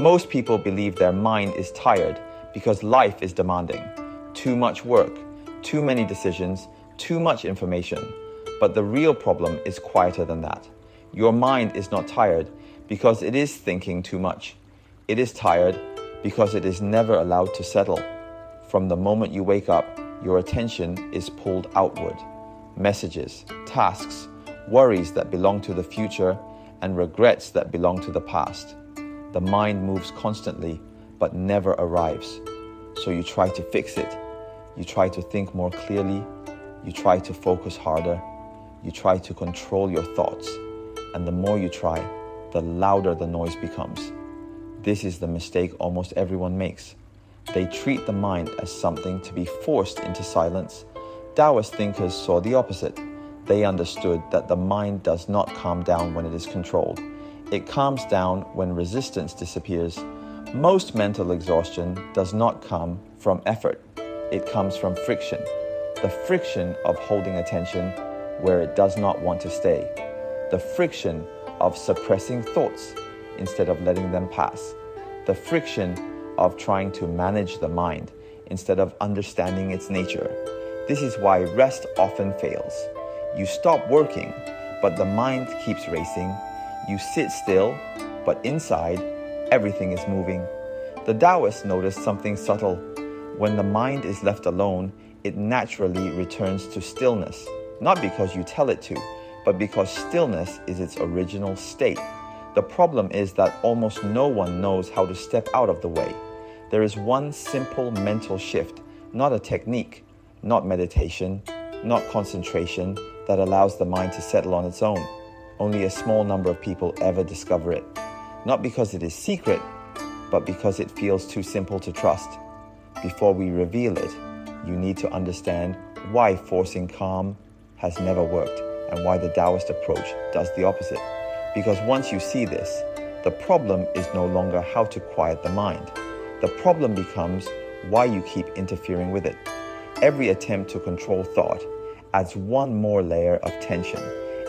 Most people believe their mind is tired because life is demanding. Too much work, too many decisions, too much information. But the real problem is quieter than that. Your mind is not tired because it is thinking too much. It is tired because it is never allowed to settle. From the moment you wake up, your attention is pulled outward. Messages, tasks, worries that belong to the future, and regrets that belong to the past. The mind moves constantly, but never arrives. So you try to fix it. You try to think more clearly. You try to focus harder. You try to control your thoughts. And the more you try, the louder the noise becomes. This is the mistake almost everyone makes. They treat the mind as something to be forced into silence. Daoist thinkers saw the opposite. They understood that the mind does not calm down when it is controlled. It calms down when resistance disappears. Most mental exhaustion does not come from effort. It comes from friction. The friction of holding attention where it does not want to stay. The friction of suppressing thoughts instead of letting them pass. The friction of trying to manage the mind instead of understanding its nature. This is why rest often fails. You stop working, but the mind keeps racing. You sit still, but inside, everything is moving. The Taoists noticed something subtle. When the mind is left alone, it naturally returns to stillness, not because you tell it to, but because stillness is its original state. The problem is that almost no one knows how to step out of the way. There is one simple mental shift, not a technique, not meditation, not concentration, that allows the mind to settle on its own. Only a small number of people ever discover it. Not because it is secret, but because it feels too simple to trust. Before we reveal it, you need to understand why forcing calm has never worked and why the Taoist approach does the opposite. Because once you see this, the problem is no longer how to quiet the mind. The problem becomes why you keep interfering with it. Every attempt to control thought adds one more layer of tension.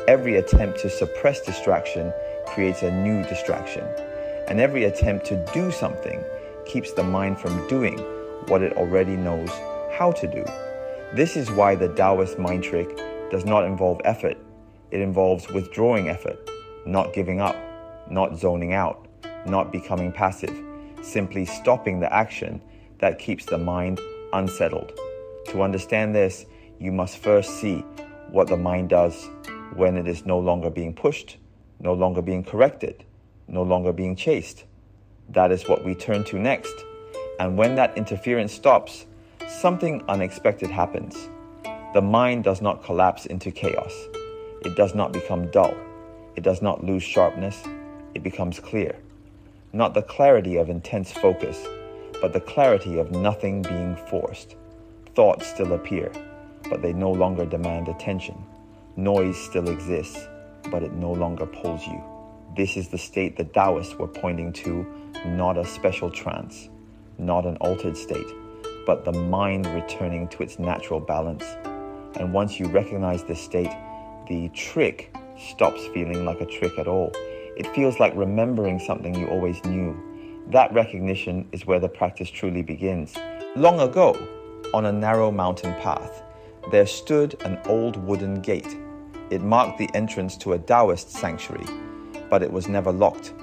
Every attempt to suppress distraction creates a new distraction. And every attempt to do something keeps the mind from doing what it already knows how to do. This is why the Taoist mind trick does not involve effort. It involves withdrawing effort, not giving up, not zoning out, not becoming passive, simply stopping the action that keeps the mind unsettled. To understand this, you must first see what the mind does when it is no longer being pushed, no longer being corrected, no longer being chased. That is what we turn to next. And when that interference stops, something unexpected happens. The mind does not collapse into chaos. It does not become dull. It does not lose sharpness. It becomes clear. Not the clarity of intense focus, but the clarity of nothing being forced. Thoughts still appear, but they no longer demand attention. Noise still exists, but it no longer pulls you. This is the state the Taoists were pointing to, not a special trance, not an altered state, but the mind returning to its natural balance. And once you recognize this state, the trick stops feeling like a trick at all. It feels like remembering something you always knew. That recognition is where the practice truly begins. Long ago, on a narrow mountain path, there stood an old wooden gate. It marked the entrance to a Taoist sanctuary, but it was never locked.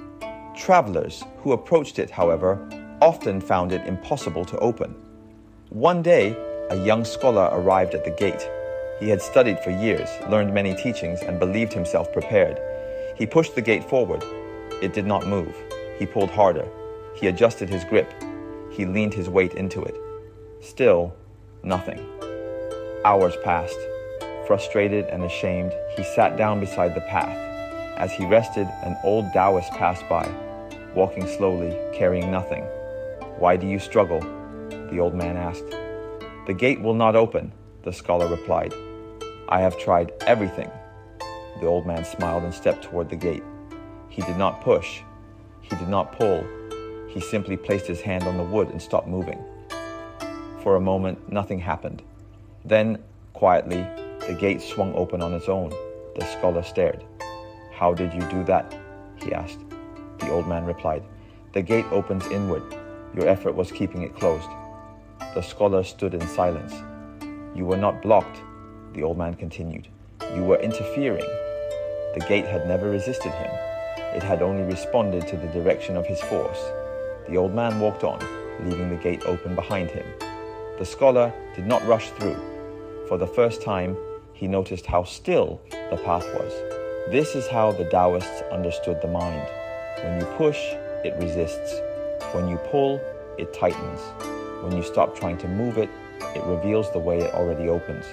Travelers who approached it, however, often found it impossible to open. One day, a young scholar arrived at the gate. He had studied for years, learned many teachings, and believed himself prepared. He pushed the gate forward. It did not move. He pulled harder. He adjusted his grip. He leaned his weight into it. Still, nothing. Hours passed. Frustrated and ashamed, he sat down beside the path. As he rested, an old Taoist passed by, walking slowly, carrying nothing. "Why do you struggle?" the old man asked. "The gate will not open," the scholar replied. "I have tried everything." The old man smiled and stepped toward the gate. He did not push. He did not pull. He simply placed his hand on the wood and stopped moving. For a moment, nothing happened. Then, quietly, the gate swung open on its own. The scholar stared. "How did you do that?" he asked. The old man replied, The gate opens inward. Your effort was keeping it closed. The scholar stood in silence. You were not blocked, the old man continued. You were interfering. The gate had never resisted him. It had only responded to the direction of his force. The old man walked on, leaving the gate open behind him. The scholar did not rush through. For the first time, he noticed how still the path was. This is how the Taoists understood the mind. When you push, it resists. When you pull, it tightens. When you stop trying to move it, it reveals the way it already opens.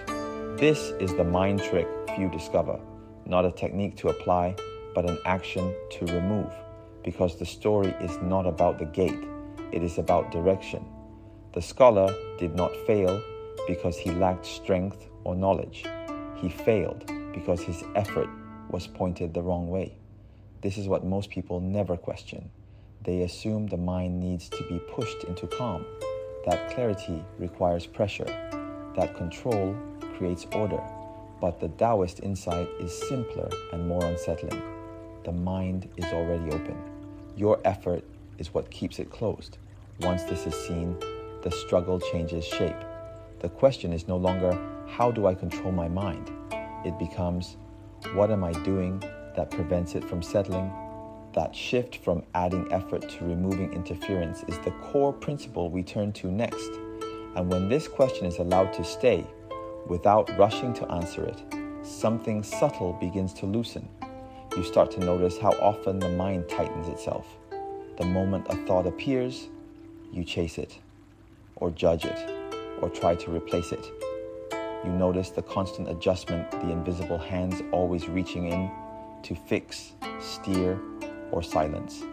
This is the mind trick few discover, not a technique to apply, but an action to remove, because the story is not about the gate, it is about direction. The scholar did not fail because he lacked strength or knowledge. He failed because his effort was pointed the wrong way. This is what most people never question. They assume the mind needs to be pushed into calm, that clarity requires pressure, that control creates order. But the Taoist insight is simpler and more unsettling. The mind is already open. Your effort is what keeps it closed. Once this is seen, the struggle changes shape. The question is no longer, how do I control my mind? It becomes, what am I doing that prevents it from settling? That shift from adding effort to removing interference is the core principle we turn to next. And when this question is allowed to stay, without rushing to answer it, something subtle begins to loosen. You start to notice how often the mind tightens itself. The moment a thought appears, you chase it, or judge it, or try to replace it. You notice the constant adjustment, the invisible hands always reaching in to fix, steer, or silence.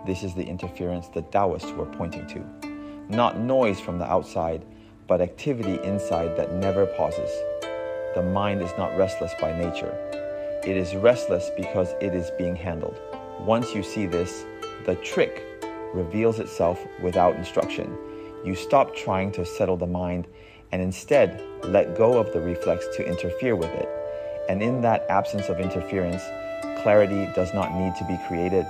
This is the interference the Taoists were pointing to. Not noise from the outside, but activity inside that never pauses. The mind is not restless by nature. It is restless because it is being handled. Once you see this, the trick reveals itself without instruction. You stop trying to settle the mind and instead let go of the reflex to interfere with it. And in that absence of interference, clarity does not need to be created,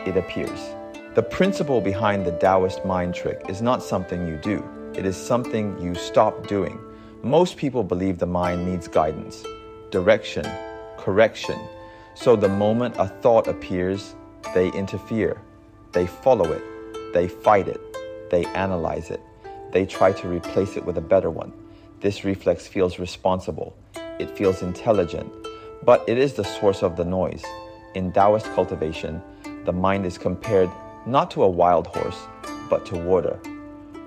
it appears. The principle behind the Taoist mind trick is not something you do. It is something you stop doing. Most people believe the mind needs guidance, direction, correction. So the moment a thought appears, they interfere, they follow it, they fight it, they analyze it, they try to replace it with a better one. This reflex feels responsible, it feels intelligent, but it is the source of the noise. In Taoist cultivation, the mind is compared not to a wild horse, but to water.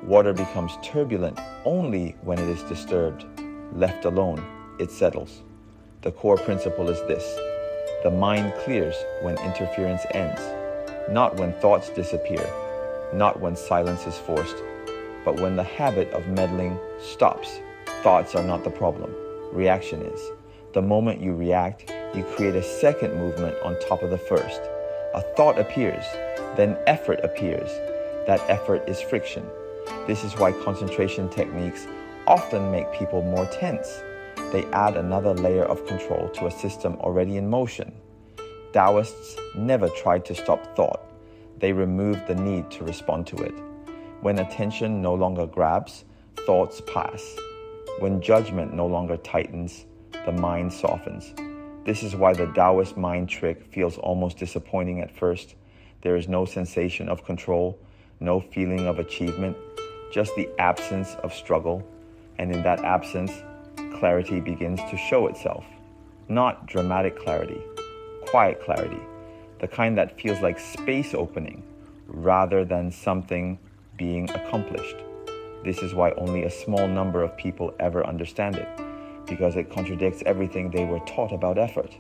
Water becomes turbulent only when it is disturbed. Left alone, it settles. The core principle is this: the mind clears when interference ends, not when thoughts disappear, not when silence is forced, but when the habit of meddling stops. Thoughts are not the problem, reaction is. The moment you react, you create a second movement on top of the first. A thought appears, then effort appears. That effort is friction. This is why concentration techniques often make people more tense. They add another layer of control to a system already in motion. Taoists never tried to stop thought. They removed the need to respond to it. When attention no longer grabs, thoughts pass. When judgment no longer tightens, the mind softens. This is why the Taoist mind trick feels almost disappointing at first. There is no sensation of control, no feeling of achievement, just the absence of struggle. And in that absence, clarity begins to show itself. Not dramatic clarity, quiet clarity, the kind that feels like space opening rather than something being accomplished. This is why only a small number of people ever understand it, because it contradicts everything they were taught about effort.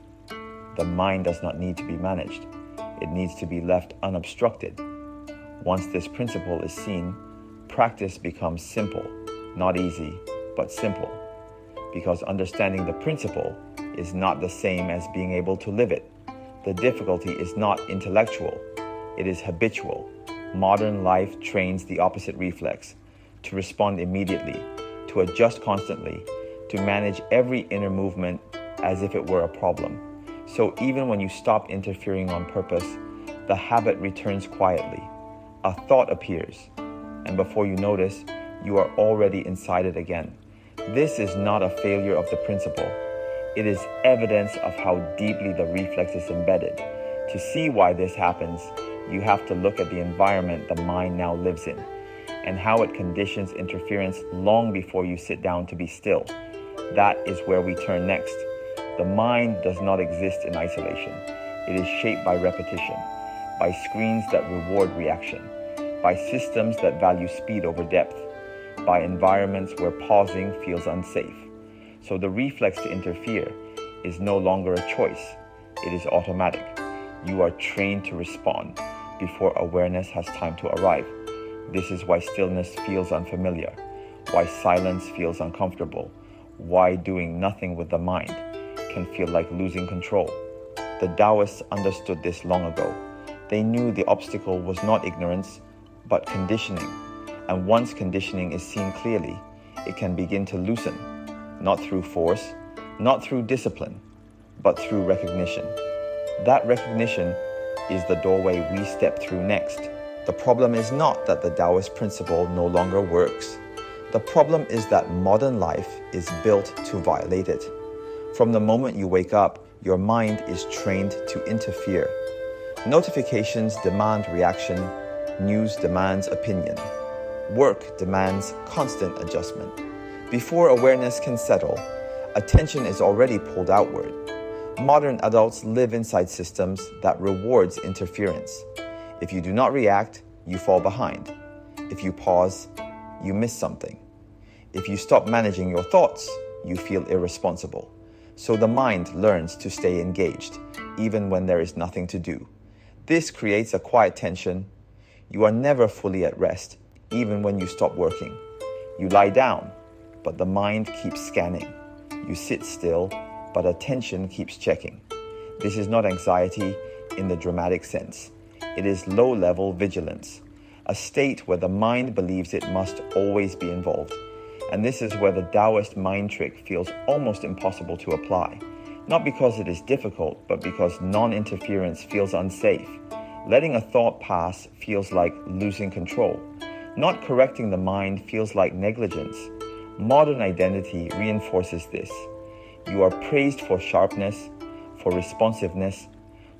The mind does not need to be managed. It needs to be left unobstructed. Once this principle is seen, practice becomes simple, not easy, but simple. Because understanding the principle is not the same as being able to live it. The difficulty is not intellectual, it is habitual. Modern life trains the opposite reflex, to respond immediately, to adjust constantly, to manage every inner movement as if it were a problem. So even when you stop interfering on purpose, the habit returns quietly. a thought appears, and before you notice, you are already inside it again. This is not a failure of the principle. It is evidence of how deeply the reflex is embedded. To see why this happens, you have to look at the environment the mind now lives in, and how it conditions interference long before you sit down to be still. That is where we turn next. The mind does not exist in isolation. It is shaped by repetition, by screens that reward reaction, by systems that value speed over depth, by environments where pausing feels unsafe. So the reflex to interfere is no longer a choice. It is automatic. You are trained to respond before awareness has time to arrive. This is why stillness feels unfamiliar, why silence feels uncomfortable, why doing nothing with the mind can feel like losing control. The Daoists understood this long ago. They knew the obstacle was not ignorance, but conditioning. And once conditioning is seen clearly, it can begin to loosen, not through force, not through discipline, but through recognition. That recognition is the doorway we step through next. The problem is not that the Daoist principle no longer works. The problem is that modern life is built to violate it. From the moment you wake up, your mind is trained to interfere. Notifications demand reaction. News demands opinion. Work demands constant adjustment. Before awareness can settle, attention is already pulled outward. Modern adults live inside systems that rewards interference. If you do not react, you fall behind. If you pause, you miss something. If you stop managing your thoughts, you feel irresponsible. So the mind learns to stay engaged, even when there is nothing to do. This creates a quiet tension. You are never fully at rest, even when you stop working. You lie down, but the mind keeps scanning. You sit still, but attention keeps checking. This is not anxiety in the dramatic sense. It is low-level vigilance, a state where the mind believes it must always be involved. And this is where the Daoist mind trick feels almost impossible to apply. Not because it is difficult, but because non-interference feels unsafe. Letting a thought pass feels like losing control. Not correcting the mind feels like negligence. Modern identity reinforces this. You are praised for sharpness, for responsiveness,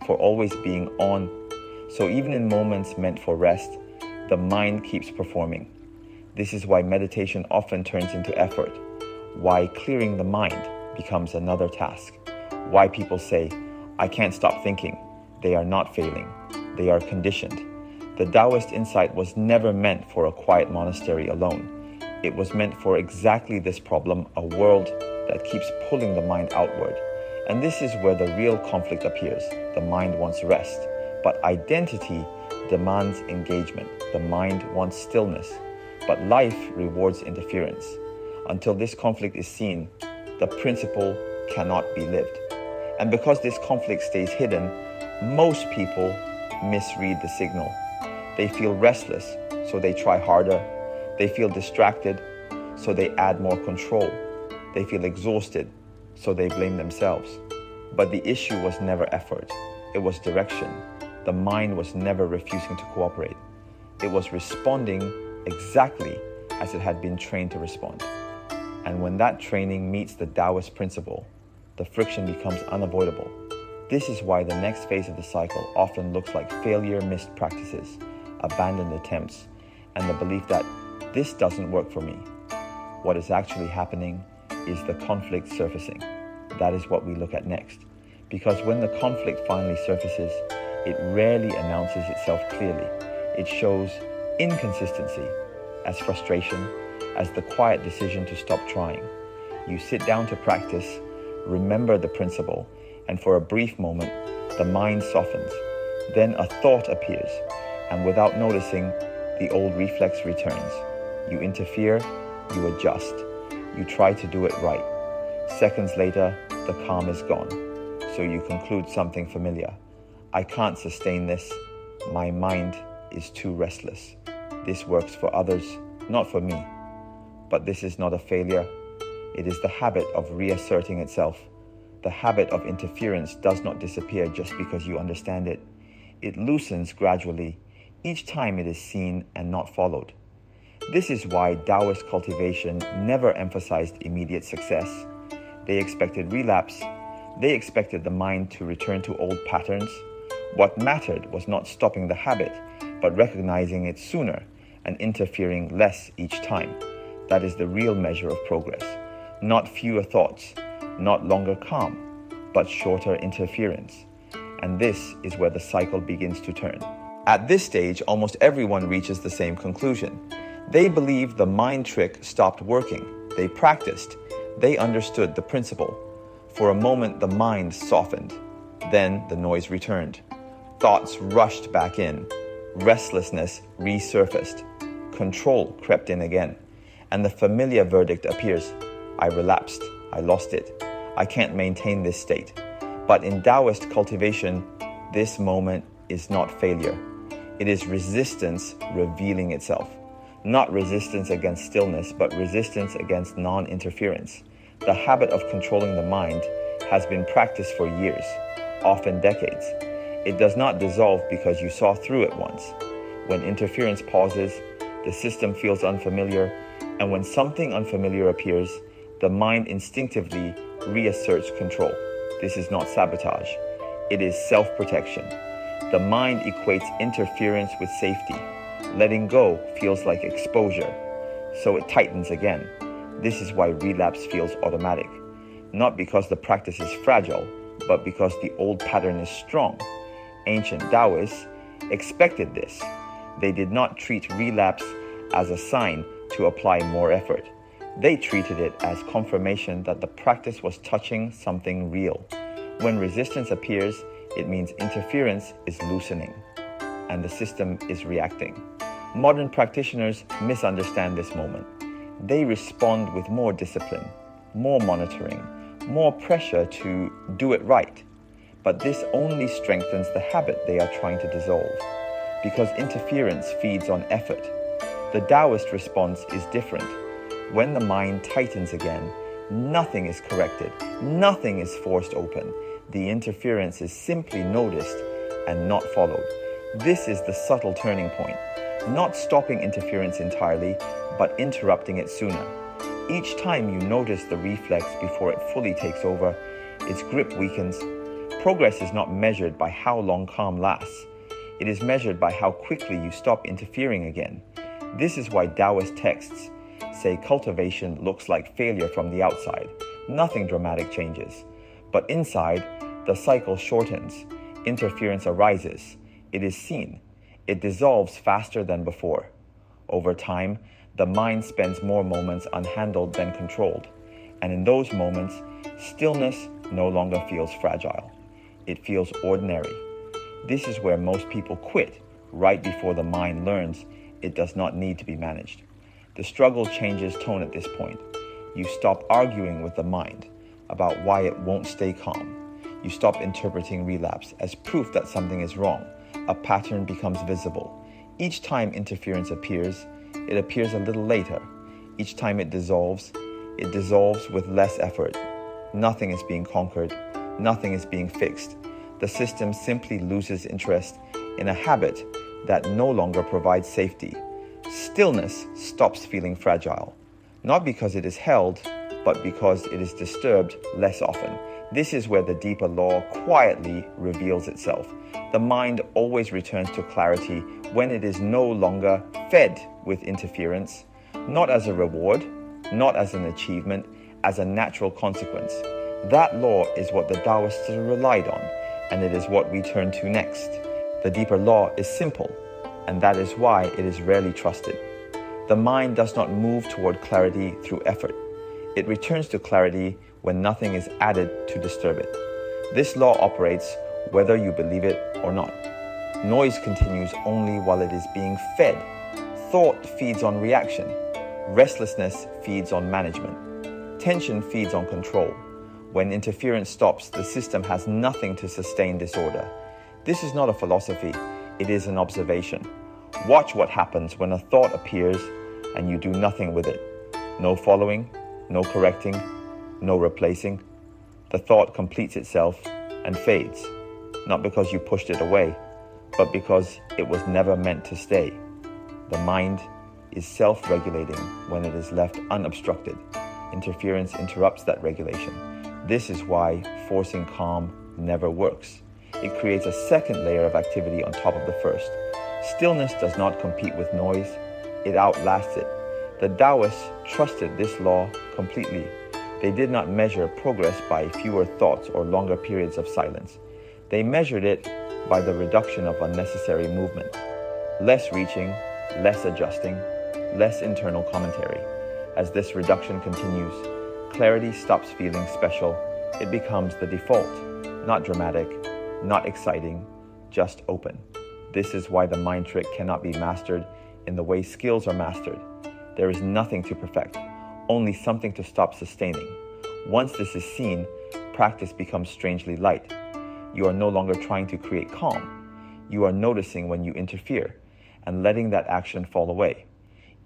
for always being on. So even in moments meant for rest, the mind keeps performing. This is why meditation often turns into effort, why clearing the mind becomes another task, why people say, "I can't stop thinking." They are not failing. They are conditioned. The Daoist insight was never meant for a quiet monastery alone. It was meant for exactly this problem, a world that keeps pulling the mind outward. And this is where the real conflict appears. The mind wants rest, but identity demands engagement. The mind wants stillness, but life rewards interference. Until this conflict is seen, the principle cannot be lived. And because this conflict stays hidden, most people misread the signal. They feel restless, so they try harder. They feel distracted, so they add more control. They feel exhausted, so they blame themselves. But the issue was never effort. It was direction. The mind was never refusing to cooperate. It was responding exactly as it had been trained to respond. And when that training meets the Daoist principle, the friction becomes unavoidable. This is why the next phase of the cycle often looks like failure, missed practices, abandoned attempts, and the belief that this doesn't work for me. What is actually happening is the conflict surfacing. That is what we look at next. Because when the conflict finally surfaces, it rarely announces itself clearly. It shows inconsistency as frustration, as the quiet decision to stop trying. You sit down to practice, remember the principle, and for a brief moment, the mind softens. Then a thought appears, and without noticing, the old reflex returns. You interfere, you adjust. You try to do it right. Seconds later, the calm is gone. So you conclude something familiar. I can't sustain this. My mind is too restless. This works for others, not for me. But this is not a failure. It is the habit of reasserting itself. The habit of interference does not disappear just because you understand it. It loosens gradually, Each time it is seen and not followed. This is why Daoist cultivation never emphasized immediate success. They expected relapse. They expected the mind to return to old patterns. What mattered was not stopping the habit, but recognizing it sooner and interfering less each time. That is the real measure of progress. Not fewer thoughts, not longer calm, but shorter interference. And this is where the cycle begins to turn. At this stage, almost everyone reaches the same conclusion. They believe the mind trick stopped working. They practiced. They understood the principle. For a moment, the mind softened. Then the noise returned. Thoughts rushed back in. Restlessness resurfaced. Control crept in again. And the familiar verdict appears. I relapsed. I lost it. I can't maintain this state. But in Daoist cultivation, this moment is not failure. It is resistance revealing itself. Not resistance against stillness, but resistance against non-interference. The habit of controlling the mind has been practiced for years, often decades. It does not dissolve because you saw through it once. When interference pauses, the system feels unfamiliar, and when something unfamiliar appears, the mind instinctively reasserts control. This is not sabotage. It is self-protection. The mind equates interference with safety. Letting go feels like exposure, so it tightens again. This is why relapse feels automatic. Not because the practice is fragile, but because the old pattern is strong. Ancient Daoists expected this. They did not treat relapse as a sign to apply more effort. They treated it as confirmation that the practice was touching something real. When resistance appears, it means interference is loosening, and the system is reacting. Modern practitioners misunderstand this moment. They respond with more discipline, more monitoring, more pressure to do it right. But this only strengthens the habit they are trying to dissolve, because interference feeds on effort. The Daoist response is different. When the mind tightens again, nothing is corrected, nothing is forced open. The interference is simply noticed and not followed. This is the subtle turning point. Not stopping interference entirely, but interrupting it sooner. Each time you notice the reflex before it fully takes over, its grip weakens. Progress is not measured by how long calm lasts. It is measured by how quickly you stop interfering again. This is why Daoist texts say cultivation looks like failure from the outside. Nothing dramatic changes. But inside, the cycle shortens. Interference arises. It is seen. It dissolves faster than before. Over time, the mind spends more moments unhandled than controlled. And in those moments, stillness no longer feels fragile. It feels ordinary. This is where most people quit, right before the mind learns it does not need to be managed. The struggle changes tone at this point. You stop arguing with the mind about why it won't stay calm. You stop interpreting relapse as proof that something is wrong. A pattern becomes visible. Each time interference appears, it appears a little later. Each time it dissolves with less effort. Nothing is being conquered. Nothing is being fixed. The system simply loses interest in a habit that no longer provides safety. Stillness stops feeling fragile, not because it is held, but because it is disturbed less often. This is where the deeper law quietly reveals itself. The mind always returns to clarity when it is no longer fed with interference, not as a reward, not as an achievement, as a natural consequence. That law is what the Daoists relied on, and it is what we turn to next. The deeper law is simple, and that is why it is rarely trusted. The mind does not move toward clarity through effort. It returns to clarity when nothing is added to disturb it. This law operates whether you believe it or not. Noise continues only while it is being fed. Thought feeds on reaction. Restlessness feeds on management. Tension feeds on control. When interference stops, the system has nothing to sustain disorder. This is not a philosophy, it is an observation. Watch what happens when a thought appears and you do nothing with it. No following, no correcting, no replacing. The thought completes itself and fades, not because you pushed it away, but because it was never meant to stay. The mind is self-regulating when it is left unobstructed. Interference interrupts that regulation. This is why forcing calm never works. It creates a second layer of activity on top of the first. Stillness does not compete with noise, it outlasts it. The Daoists trusted this law completely. They did not measure progress by fewer thoughts or longer periods of silence. They measured it by the reduction of unnecessary movement. Less reaching, less adjusting, less internal commentary. As this reduction continues, clarity stops feeling special. It becomes the default, not dramatic, not exciting, just open. This is why the mind trick cannot be mastered in the way skills are mastered. There is nothing to perfect, only something to stop sustaining. Once this is seen, practice becomes strangely light. You are no longer trying to create calm. You are noticing when you interfere and letting that action fall away.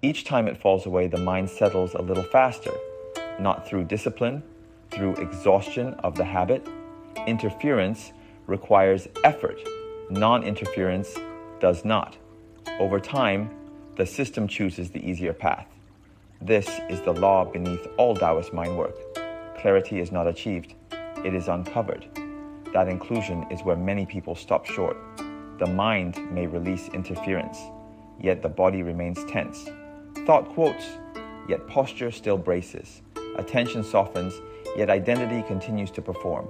Each time it falls away, the mind settles a little faster, not through discipline, through exhaustion of the habit. Interference requires effort. Non-interference does not. Over time, the system chooses the easier path. This is the law beneath all Daoist mind work. Clarity is not achieved, it is uncovered. That inclusion is where many people stop short. The mind may release interference, yet the body remains tense. Thought quotes, yet posture still braces. Attention softens, yet identity continues to perform.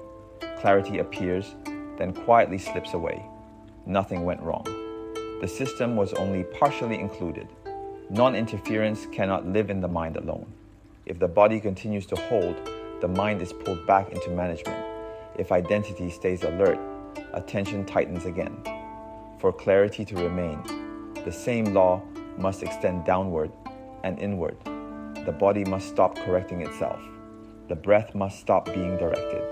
Clarity appears, then quietly slips away. Nothing went wrong. The system was only partially included. Non-interference cannot live in the mind alone. If the body continues to hold, the mind is pulled back into management. If identity stays alert, attention tightens again. For clarity to remain, the same law must extend downward and inward. The body must stop correcting itself. The breath must stop being directed.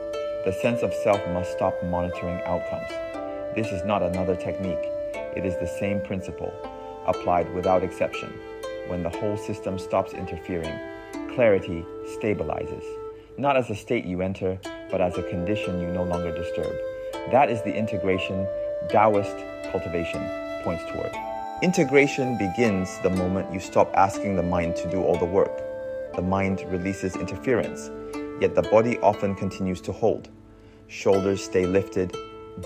The sense of self must stop monitoring outcomes. This is not another technique. It is the same principle, applied without exception. When the whole system stops interfering, clarity stabilizes. Not as a state you enter, but as a condition you no longer disturb. That is the integration Daoist cultivation points toward. Integration begins the moment you stop asking the mind to do all the work. The mind releases interference, yet the body often continues to hold. Shoulders stay lifted,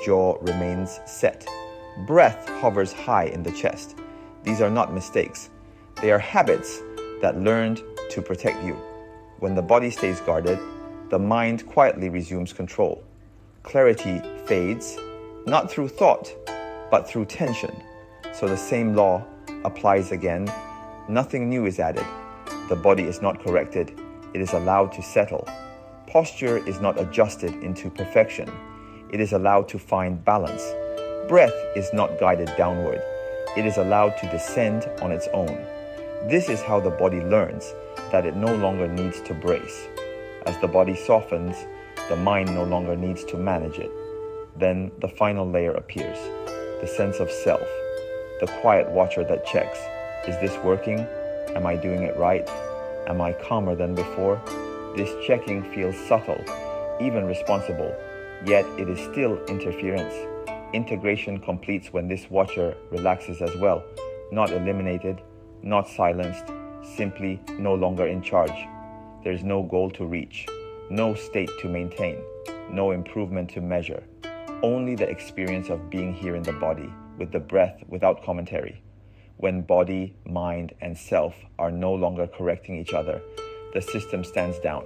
jaw remains set. Breath hovers high in the chest. These are not mistakes. They are habits that learned to protect you. When the body stays guarded, the mind quietly resumes control. Clarity fades, not through thought, but through tension. So the same law applies again. Nothing new is added. The body is not corrected. It is allowed to settle. Posture is not adjusted into perfection. It is allowed to find balance. Breath is not guided downward. It is allowed to descend on its own. This is how the body learns that it no longer needs to brace. As the body softens, the mind no longer needs to manage it. Then the final layer appears, the sense of self, the quiet watcher that checks. Is this working? Am I doing it right? Am I calmer than before? This checking feels subtle, even responsible, yet it is still interference. Integration completes when this watcher relaxes as well, not eliminated, not silenced, simply no longer in charge. There is no goal to reach, no state to maintain, no improvement to measure. Only the experience of being here in the body, with the breath without commentary. When body, mind, and self are no longer correcting each other, the system stands down.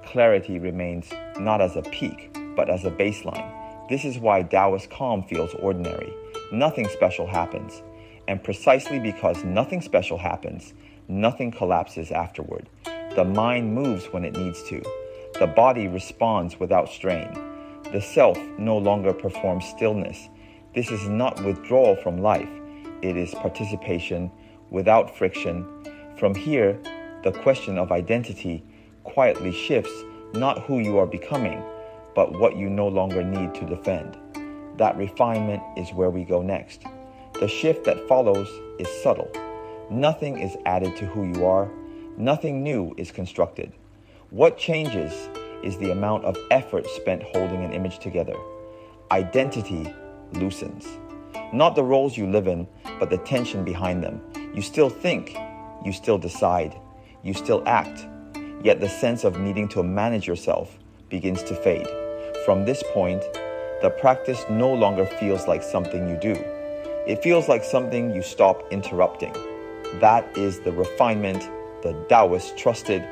Clarity remains not as a peak, but as a baseline. This is why Daoist calm feels ordinary. Nothing special happens. And precisely because nothing special happens, nothing collapses afterward. The mind moves when it needs to. The body responds without strain. The self no longer performs stillness. This is not withdrawal from life. It is participation without friction. From here, the question of identity quietly shifts, not who you are becoming, but what you no longer need to defend. That refinement is where we go next. The shift that follows is subtle. Nothing is added to who you are. Nothing new is constructed. What changes is the amount of effort spent holding an image together. Identity loosens. Not the roles you live in, but the tension behind them. You still think, you still decide, you still act, yet the sense of needing to manage yourself begins to fade. From this point, the practice no longer feels like something you do. It feels like something you stop interrupting. That is the refinement the Daoists trusted,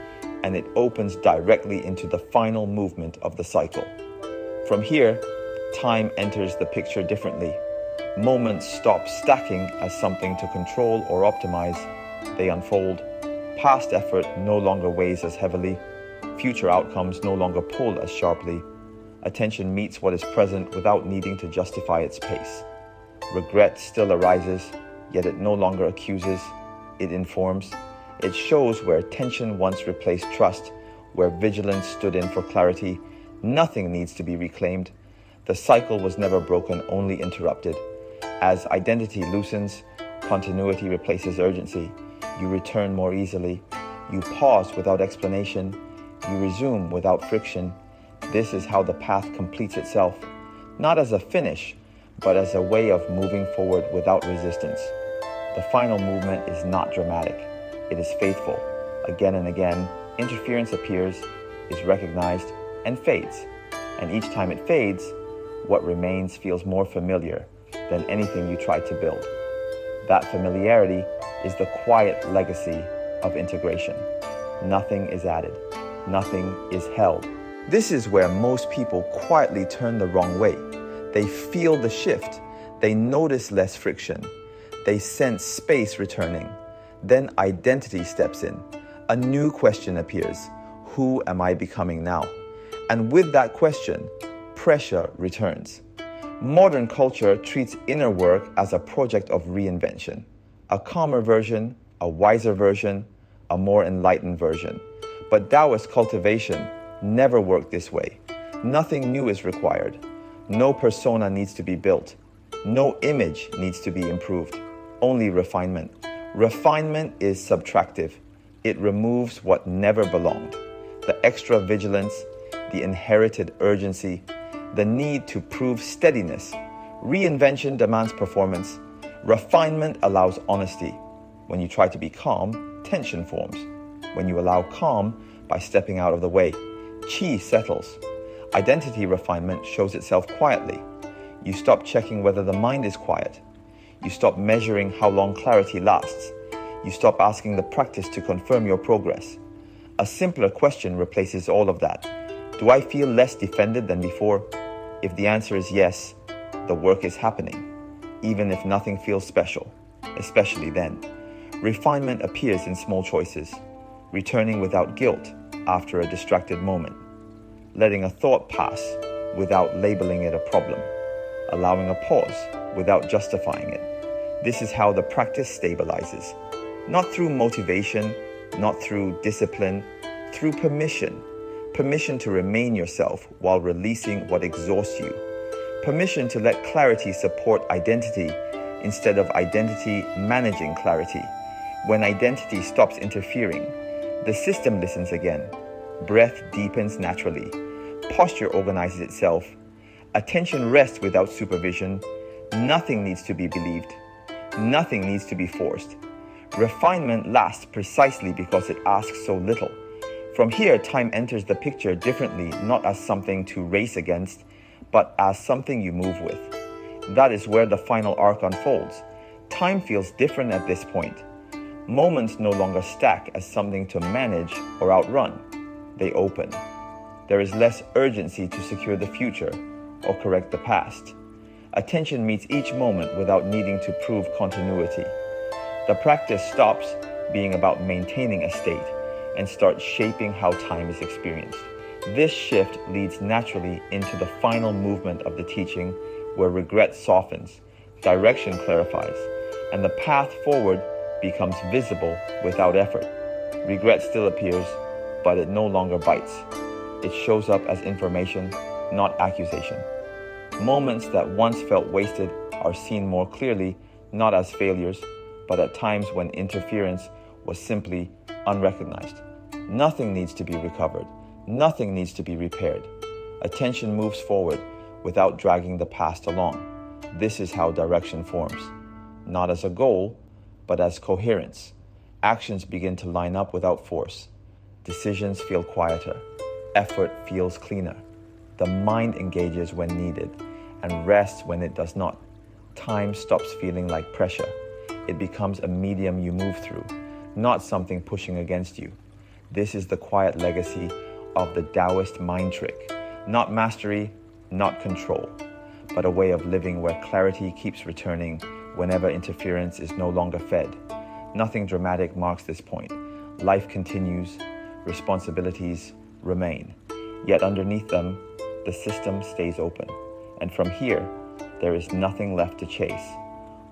and it opens directly into the final movement of the cycle. From here, time enters the picture differently. Moments stop stacking as something to control or optimize. They unfold. Past effort no longer weighs as heavily. Future outcomes no longer pull as sharply. Attention meets what is present without needing to justify its pace. Regret still arises, yet it no longer accuses. It informs. It shows where attention once replaced trust, where vigilance stood in for clarity. Nothing needs to be reclaimed. The cycle was never broken, only interrupted. As identity loosens, continuity replaces urgency. You return more easily. You pause without explanation. You resume without friction. This is how the path completes itself, not as a finish, but as a way of moving forward without resistance. The final movement is not dramatic. It is faithful. Again and again, interference appears, is recognized, and fades. And each time it fades, what remains feels more familiar than anything you tried to build. That familiarity is the quiet legacy of integration. Nothing is added. Nothing is held. This is where most people quietly turn the wrong way. They feel the shift. They notice less friction. They sense space returning. Then identity steps in. A new question appears. Who am I becoming now? And with that question, pressure returns. Modern culture treats inner work as a project of reinvention. A calmer version, a wiser version, a more enlightened version. But Daoist cultivation never worked this way. Nothing new is required. No persona needs to be built. No image needs to be improved. Only refinement. Refinement is subtractive. It removes what never belonged. The extra vigilance, the inherited urgency, the need to prove steadiness. Reinvention demands performance. Refinement allows honesty. When you try to be calm, tension forms. When you allow calm by stepping out of the way, chi settles. Identity refinement shows itself quietly. You stop checking whether the mind is quiet. You stop measuring how long clarity lasts. You stop asking the practice to confirm your progress. A simpler question replaces all of that. Do I feel less defended than before? If the answer is yes, the work is happening, even if nothing feels special, especially then. Refinement appears in small choices, returning without guilt after a distracted moment, letting a thought pass without labeling it a problem, allowing a pause without justifying it. This is how the practice stabilizes. Not through motivation, not through discipline, through permission. Permission to remain yourself while releasing what exhausts you. Permission to let clarity support identity instead of identity managing clarity. When identity stops interfering, the system listens again. Breath deepens naturally. Posture organizes itself. Attention rests without supervision. Nothing needs to be believed. Nothing needs to be forced. Refinement lasts precisely because it asks so little. From here, time enters the picture differently, not as something to race against, but as something you move with. That is where the final arc unfolds. Time feels different at this point. Moments no longer stack as something to manage or outrun. They open. There is less urgency to secure the future or correct the past. Attention meets each moment without needing to prove continuity. The practice stops being about maintaining a state and starts shaping how time is experienced. This shift leads naturally into the final movement of the teaching, where regret softens, direction clarifies, and the path forward becomes visible without effort. Regret still appears, but it no longer bites. It shows up as information, not accusation. Moments that once felt wasted are seen more clearly, not as failures, but at times when interference was simply unrecognized. Nothing needs to be recovered. Nothing needs to be repaired. Attention moves forward without dragging the past along. This is how direction forms, not as a goal, but as coherence. Actions begin to line up without force. Decisions feel quieter. Effort feels cleaner. The mind engages when needed and rests when it does not. Time stops feeling like pressure. It becomes a medium you move through, not something pushing against you. This is the quiet legacy of the Daoist mind trick. Not mastery, not control, but a way of living where clarity keeps returning whenever interference is no longer fed. Nothing dramatic marks this point. Life continues, responsibilities remain. Yet underneath them, the system stays open. And from here, there is nothing left to chase,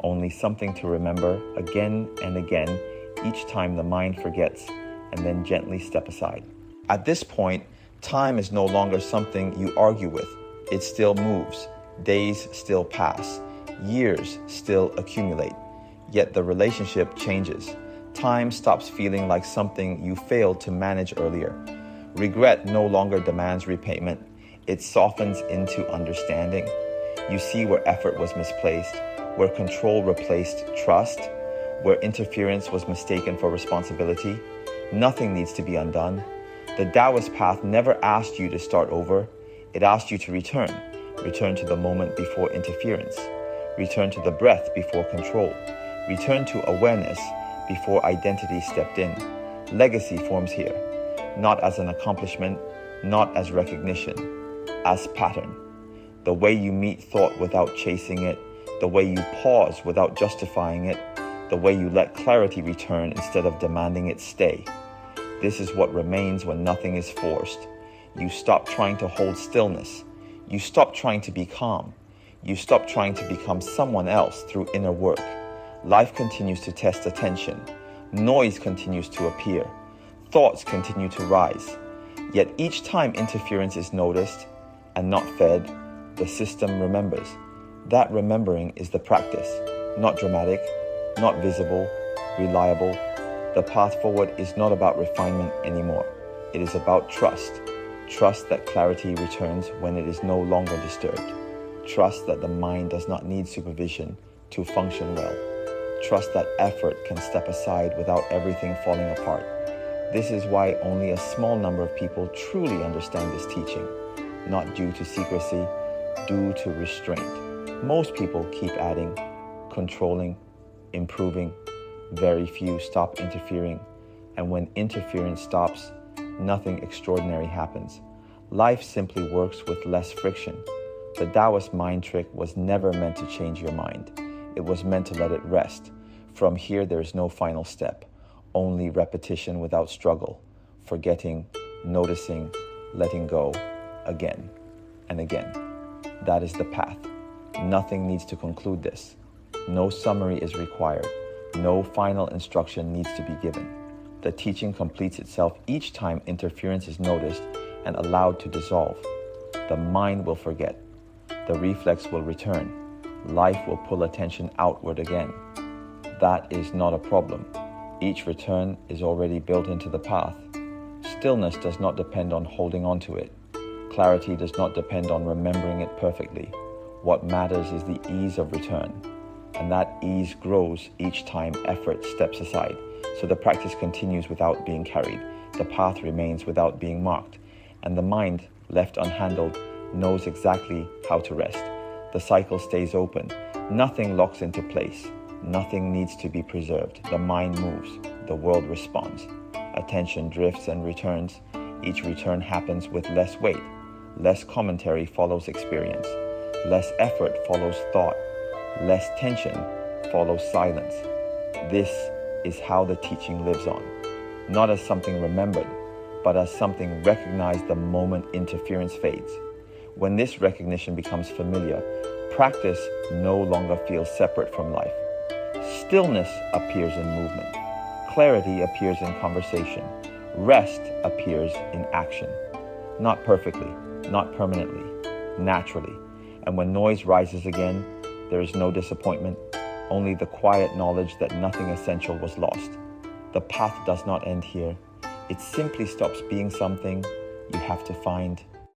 only something to remember again and again each time the mind forgets, and then gently step aside. At this point, time is no longer something you argue with. It still moves. Days still pass. Years still accumulate. Yet the relationship changes. Time stops feeling like something you failed to manage earlier. Regret no longer demands repayment. It softens into understanding. You see where effort was misplaced, where control replaced trust, where interference was mistaken for responsibility. Nothing needs to be undone. The Taoist path never asked you to start over. It asked you to return. Return to the moment before interference. Return to the breath before control. Return to awareness before identity stepped in. Legacy forms here, not as an accomplishment, not as recognition, as pattern. The way you meet thought without chasing it, the way you pause without justifying it, the way you let clarity return instead of demanding it stay. This is what remains when nothing is forced. You stop trying to hold stillness. You stop trying to be calm. You stop trying to become someone else through inner work. Life continues to test attention. Noise continues to appear. Thoughts continue to rise. Yet each time interference is noticed and not fed, the system remembers. That remembering is the practice, not dramatic, not visible, reliable. The path forward is not about refinement anymore. It is about trust. Trust that clarity returns when it is no longer disturbed. Trust that the mind does not need supervision to function well. Trust that effort can step aside without everything falling apart. This is why only a small number of people truly understand this teaching, not due to secrecy, due to restraint. Most people keep adding, controlling, improving. Very few stop interfering. And when interference stops, nothing extraordinary happens. Life simply works with less friction. The Taoist mind trick was never meant to change your mind. It was meant to let it rest. From here, there is no final step, only repetition without struggle, forgetting, noticing, letting go, again and again. That is the path. Nothing needs to conclude this. No summary is required. No final instruction needs to be given. The teaching completes itself each time interference is noticed and allowed to dissolve. The mind will forget. The reflex will return. Life will pull attention outward again. That is not a problem. Each return is already built into the path. Stillness does not depend on holding on to it. Clarity does not depend on remembering it perfectly. What matters is the ease of return. And that ease grows each time effort steps aside. So the practice continues without being carried. The path remains without being marked. And the mind, left unhandled, knows exactly how to rest. The cycle stays open. Nothing locks into place. Nothing needs to be preserved. The mind moves. The world responds. Attention drifts and returns. Each return happens with less weight. Less commentary follows experience. Less effort follows thought. Less tension follows silence. This is how the teaching lives on. Not as something remembered, but as something recognized the moment interference fades. When this recognition becomes familiar, practice no longer feels separate from life. Stillness appears in movement. Clarity appears in conversation. Rest appears in action. Not perfectly, not permanently, naturally. And when noise rises again, there is no disappointment, only the quiet knowledge that nothing essential was lost. The path does not end here. It simply stops being something you have to find